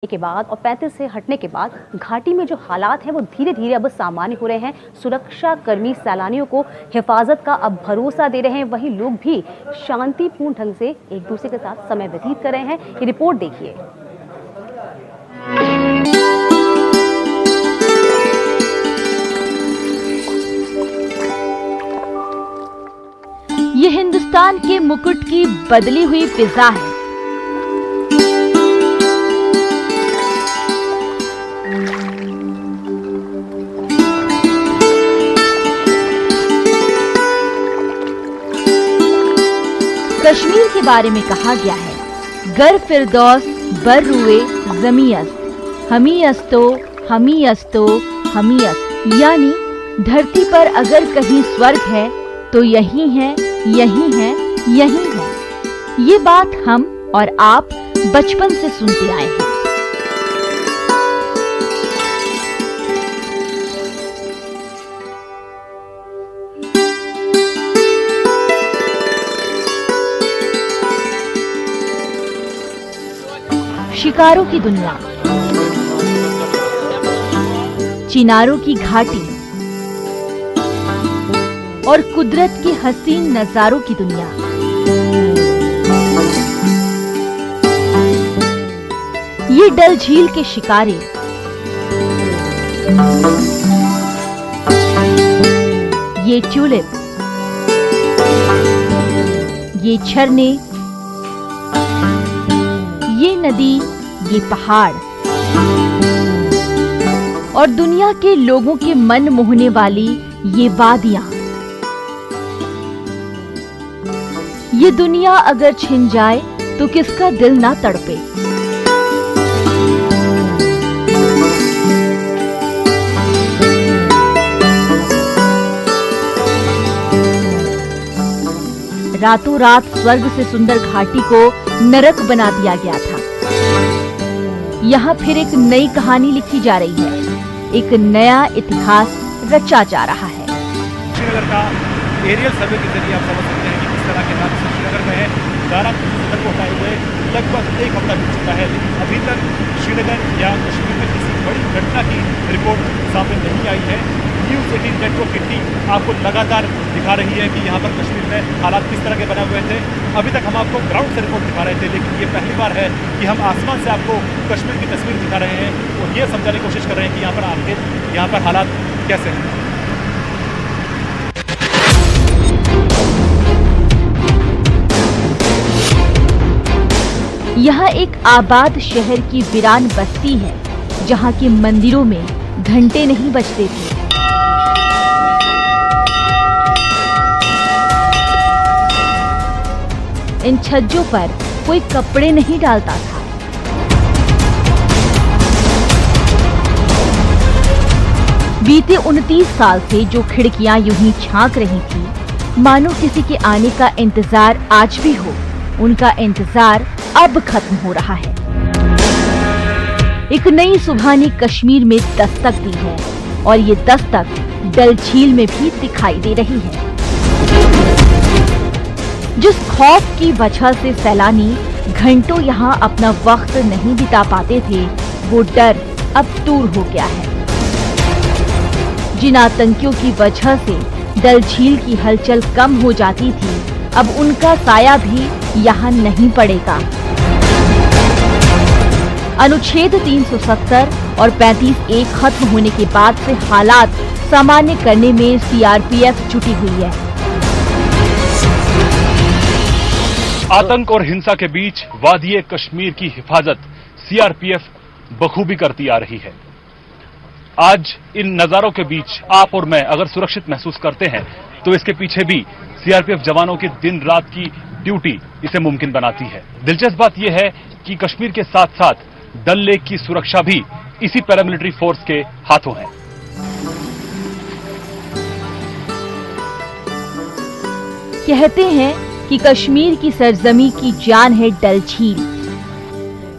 के बाद और 35 से हटने के बाद घाटी में जो हालात हैं वो धीरे धीरे अब सामान्य हो रहे हैं। सुरक्षा कर्मी सैलानियों को हिफाजत का अब भरोसा दे रहे हैं, वहीं लोग भी शांतिपूर्ण ढंग से एक दूसरे के साथ समय व्यतीत कर रहे हैं। ये रिपोर्ट देखिए। ये हिंदुस्तान के मुकुट की बदली हुई फिजा है। कश्मीर के बारे में कहा गया है, गर फिरदौस बर रुए ज़मीअस्त हमीअस्तो हमीअस्तो हमीअस्त, यानी धरती पर अगर कहीं स्वर्ग है तो यही है, यही है, यही है। ये बात हम और आप बचपन से सुनते आए हैं। शिकारों की दुनिया, चिनारों की घाटी और कुदरत के हसीन नजारों की दुनिया। ये डल झील के शिकारे, ये ट्यूलिप, ये झरने, ये नदी, ये पहाड़ और दुनिया के लोगों के मन मोहने वाली ये वादियां। ये दुनिया अगर छिन जाए तो किसका दिल ना तड़पे। रातों रात स्वर्ग से सुंदर घाटी को नरक बना दिया गया था। यहाँ फिर एक नई कहानी लिखी जा रही है, एक नया इतिहास रचा जा रहा है। श्रीनगर का एरियल सर्वे के जरिए आप समझ सकते हैं कि किस तरह के हालात श्रीनगर में है। दारा सदर को हटाए हुए लगभग एक हफ्ता बीत चुका है, लेकिन अभी तक श्रीनगर या कश्मीर में किसी बड़ी घटना की रिपोर्ट सामने नहीं आई है। न्यूज़ 18 नेटवर्क की टीम आपको लगातार दिखा रही है कि यहाँ पर कश्मीर में हालात किस तरह के बने हुए थे। अभी तक हम आपको ग्राउंड से रिपोर्ट दिखा रहे थे, लेकिन ये पहली बार है कि हम आसमान से आपको कश्मीर की तस्वीर दिखा रहे हैं और ये समझाने की कोशिश कर रहे हैं कि यहाँ पर हालात कैसे हैं। यहाँ एक आबाद शहर की वीरान बस्ती है, जहाँ के मंदिरों में घंटे नहीं बजते थे। इन छज्जों पर कोई कपड़े नहीं डालता था। बीते 29 साल से जो खिड़कियां यूं ही झांक रही थी, मानो किसी के आने का इंतजार आज भी हो, उनका इंतजार अब खत्म हो रहा है। एक नई सुबह ने कश्मीर में दस्तक दी है और ये दस्तक डल झील में भी दिखाई दे रही है। जिस खौफ की वजह से सैलानी घंटों यहाँ अपना वक्त नहीं बिता पाते थे, वो डर अब दूर हो गया है। जिन आतंकियों की वजह से डल झील की हलचल कम हो जाती थी, अब उनका साया भी यहाँ नहीं पड़ेगा। अनुच्छेद 370 और 35A खत्म होने के बाद से हालात सामान्य करने में सीआरपीएफ जुटी हुई है। आतंक और हिंसा के बीच वादिये कश्मीर की हिफाजत सीआरपीएफ बखूबी करती आ रही है। आज इन नजारों के बीच आप और मैं अगर सुरक्षित महसूस करते हैं तो इसके पीछे भी सीआरपीएफ जवानों की दिन रात की ड्यूटी इसे मुमकिन बनाती है। दिलचस्प बात यह है कि कश्मीर के साथ साथ डल लेक की सुरक्षा भी इसी पैरामिलिट्री फोर्स के हाथों है। कहते हैं कि कश्मीर की सरजमी की जान है डल झील।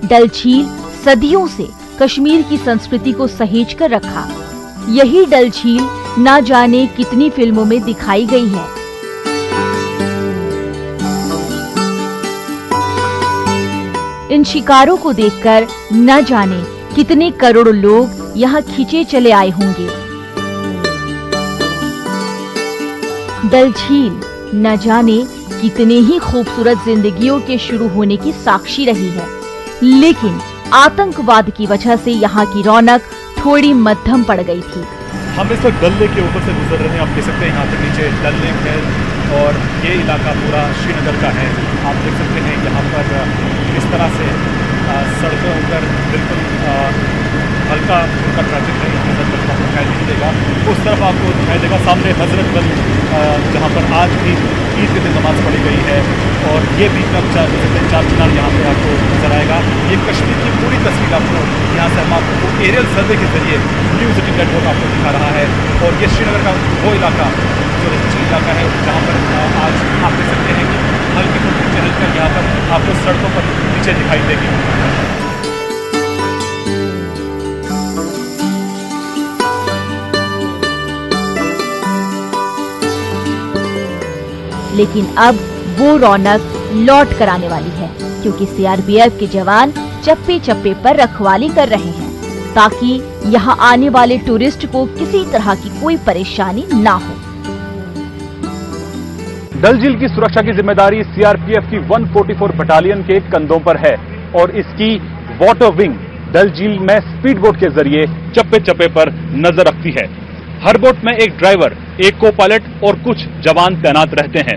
डल झील सदियों से कश्मीर की संस्कृति को सहेज कर रखा। यही डल झील ना जाने कितनी फिल्मों में दिखाई गई है। इन शिकारों को देखकर न जाने कितने करोड़ों लोग यहाँ खींचे चले आए होंगे। डल झील न जाने कितने ही खूबसूरत जिंदगियों के शुरू होने की साक्षी रही है, लेकिन आतंकवाद की वजह से यहाँ की रौनक थोड़ी मध्यम पड़ गई थी। हम इस वक्त डल लेक के ऊपर से गुजर रहे हैं। आप देख सकते हैं यहाँ पर नीचे डल लेक है और ये इलाका पूरा श्रीनगर का है। आप देख सकते हैं यहाँ पर इस तरह से सड़कों पर बिल्कुल हल्का फुल्का ट्रैफिक है, यहाँ पर आपको दिखाई नहीं देगा। उस तरफ आपको दिखाई देगा सामने हजरतगंज, जहाँ पर आज भी ईद के दिन नमाज पढ़ी गई है और ये भी चार मीनार यहाँ पे आपको नजर आएगा। ये कश्मीर की पूरी तस्वीर आपको यहाँ से हम आपको एरियल सर्वे के जरिए न्यू सिटी नेटवर्क आपको दिखा रहा है। और ये श्रीनगर का वो इलाका जो रिची इलाका है जहाँ पर आज आप देख सकते हैं कि हल्की फुल्की चहलकदमी यहाँ पर आपको सड़कों पर नीचे दिखाई देगी। लेकिन अब वो रौनक लौट कर आने वाली है, क्योंकि सीआरपीएफ के जवान चप्पे चप्पे पर रखवाली कर रहे हैं ताकि यहाँ आने वाले टूरिस्ट को किसी तरह की कोई परेशानी ना हो। डल झील की सुरक्षा की जिम्मेदारी सीआरपीएफ की 144 बटालियन के कंधों पर है और इसकी वाटर विंग डल झील में स्पीड बोट के जरिए चप्पे चप्पे पर नजर रखती है। हर बोट में एक ड्राइवर, एक को पायलट और कुछ जवान तैनात रहते हैं।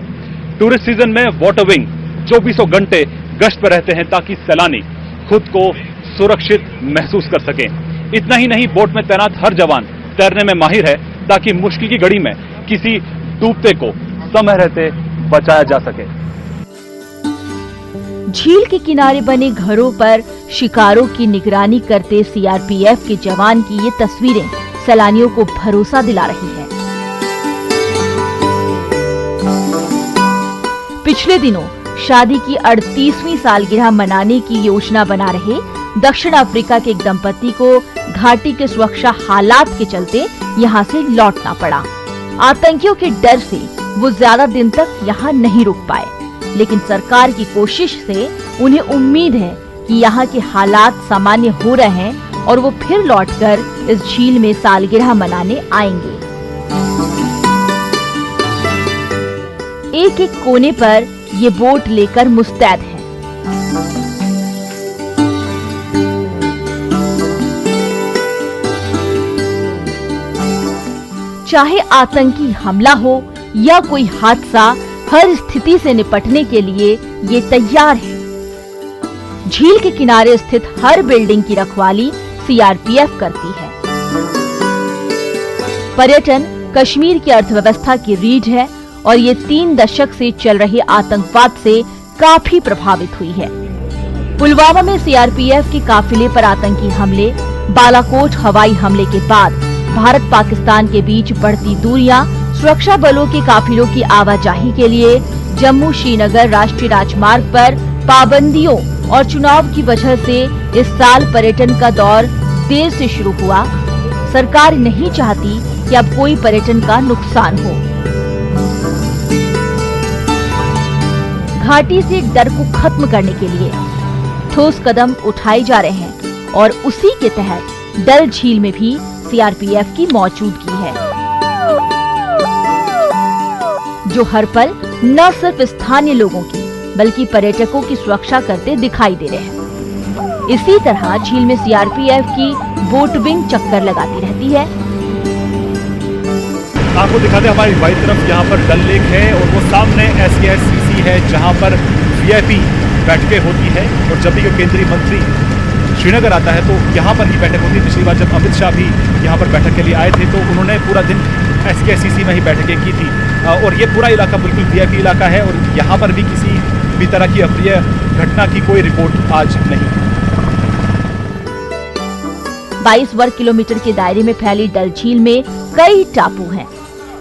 टूरिस्ट सीजन में वाटर विंग 24 घंटे गश्त पर रहते हैं ताकि सैलानी खुद को सुरक्षित महसूस कर सकें। इतना ही नहीं, बोट में तैनात हर जवान तैरने में माहिर है ताकि मुश्किल की घड़ी में किसी डूबते को समय रहते बचाया जा सके। झील के किनारे बने घरों पर शिकारों की निगरानी करते सीआरपीएफ के जवान की ये तस्वीरें सैलानियों को भरोसा दिला रही है। पिछले दिनों शादी की 38वीं सालगिरह मनाने की योजना बना रहे दक्षिण अफ्रीका के एक दंपति को घाटी के सुरक्षा हालात के चलते यहाँ से लौटना पड़ा। आतंकियों के डर से वो ज्यादा दिन तक यहाँ नहीं रुक पाए, लेकिन सरकार की कोशिश से उन्हें उम्मीद है कि यहाँ के हालात सामान्य हो रहे हैं और वो फिर लौटकर इस झील में सालगिरह मनाने आएंगे। एक एक कोने पर ये बोट लेकर मुस्तैद है। चाहे आतंकी हमला हो या कोई हादसा, हर स्थिति से निपटने के लिए ये तैयार है। झील के किनारे स्थित हर बिल्डिंग की रखवाली सीआरपीएफ करती है। पर्यटन कश्मीर की अर्थव्यवस्था की रीढ़ है और ये 3 दशक से चल रहे आतंकवाद से काफी प्रभावित हुई है। पुलवामा में सीआरपीएफ के काफिले पर आतंकी हमले, बालाकोट हवाई हमले के बाद भारत पाकिस्तान के बीच बढ़ती दूरियां, सुरक्षा बलों के काफिलों की आवाजाही के लिए जम्मू श्रीनगर राष्ट्रीय राजमार्ग पर पाबंदियों और चुनाव की वजह से इस साल पर्यटन का दौर देर से शुरू हुआ। सरकार नहीं चाहती कि अब कोई पर्यटन का नुकसान हो। घाटी से डर को खत्म करने के लिए ठोस कदम उठाए जा रहे हैं और उसी के तहत डल झील में भी सीआरपीएफ की मौजूदगी है, जो हर पल न सिर्फ स्थानीय लोगों की बल्कि पर्यटकों की सुरक्षा करते दिखाई दे रहे हैं। इसी तरह झील में सीआरपीएफ की बोट विंग चक्कर लगाती रहती है। आपको दिखाते हैं हमारी बाईं तरफ यहाँ पर डल लेक है और वो सामने SKSCC है जहाँ पर VIP बैठकें होती है और जब भी कोई केंद्रीय मंत्री श्रीनगर आता है तो यहाँ पर ही बैठक होती है। पिछली बार जब अमित शाह भी यहाँ पर बैठक के लिए आए थे तो उन्होंने पूरा दिन SKSCC में ही बैठकें की थी और ये पूरा इलाका बिल्कुल VIP इलाका है और यहाँ पर भी किसी भी तरह की अप्रिय घटना की कोई रिपोर्ट आज नहीं। 22 वर्ग किलोमीटर के दायरे में फैली डल झील में कई टापू हैं।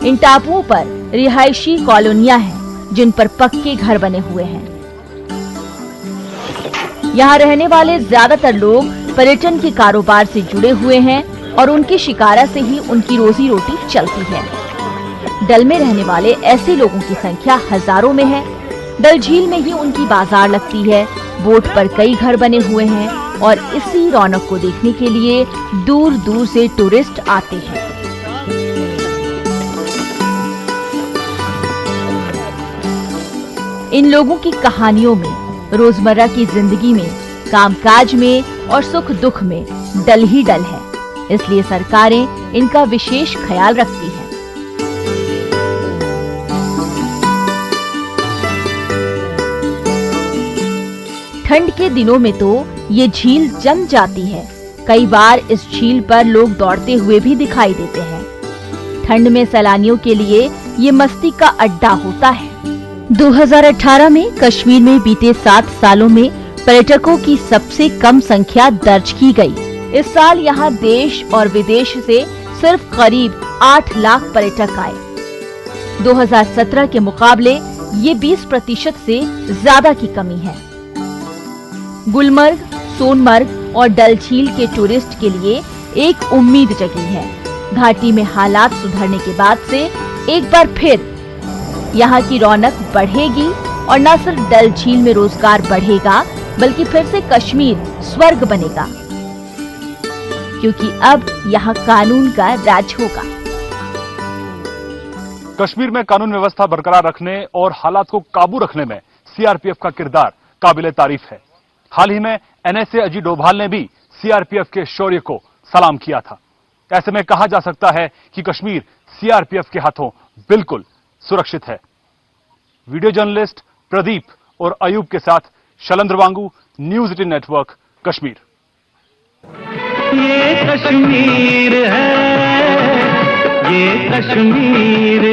इन टापुओं पर रिहायशी कॉलोनियां हैं जिन पर पक्के घर बने हुए हैं। यहाँ रहने वाले ज्यादातर लोग पर्यटन के कारोबार से जुड़े हुए हैं और उनकी शिकारा से ही उनकी रोजी रोटी चलती है। डल में रहने वाले ऐसे लोगों की संख्या हजारों में है। डल झील में ही उनकी बाजार लगती है बोट पर कई घर बने हुए हैं और इसी रौनक को देखने के लिए दूर दूर से टूरिस्ट आते हैं। इन लोगों की कहानियों में, रोजमर्रा की जिंदगी में, कामकाज में और सुख दुख में डल ही डल है, इसलिए सरकारें इनका विशेष ख्याल रखती हैं। ठंड के दिनों में तो ये झील जम जाती है। कई बार इस झील पर लोग दौड़ते हुए भी दिखाई देते हैं। ठंड में सैलानियों के लिए ये मस्ती का अड्डा होता है। 2018 में कश्मीर में बीते 7 सालों में पर्यटकों की सबसे कम संख्या दर्ज की गई। इस साल यहाँ देश और विदेश से सिर्फ करीब 8 लाख पर्यटक आए। 2017 के मुकाबले ये 20% से ज्यादा की कमी है। गुलमर्ग, सोनमर्ग और डल झील के टूरिस्ट के लिए एक उम्मीद जगी है। घाटी में हालात सुधरने के बाद से एक बार फिर यहाँ की रौनक बढ़ेगी और न सिर्फ डल झील में रोजगार बढ़ेगा, बल्कि फिर से कश्मीर स्वर्ग बनेगा, क्योंकि अब यहाँ कानून का राज होगा। कश्मीर में कानून व्यवस्था बरकरार रखने और हालात को काबू रखने में सीआरपीएफ का किरदार काबिले तारीफ है। हाल ही में एनएसए अजीत डोभाल ने भी सीआरपीएफ के शौर्य को सलाम किया था। ऐसे में कहा जा सकता है कि कश्मीर सीआरपीएफ के हाथों बिल्कुल सुरक्षित है। वीडियो जर्नलिस्ट प्रदीप और अयूब के साथ शैलेंद्र वांगू, न्यूज 18 नेटवर्क, कश्मीर। ये कश्मीर है, ये कश्मीर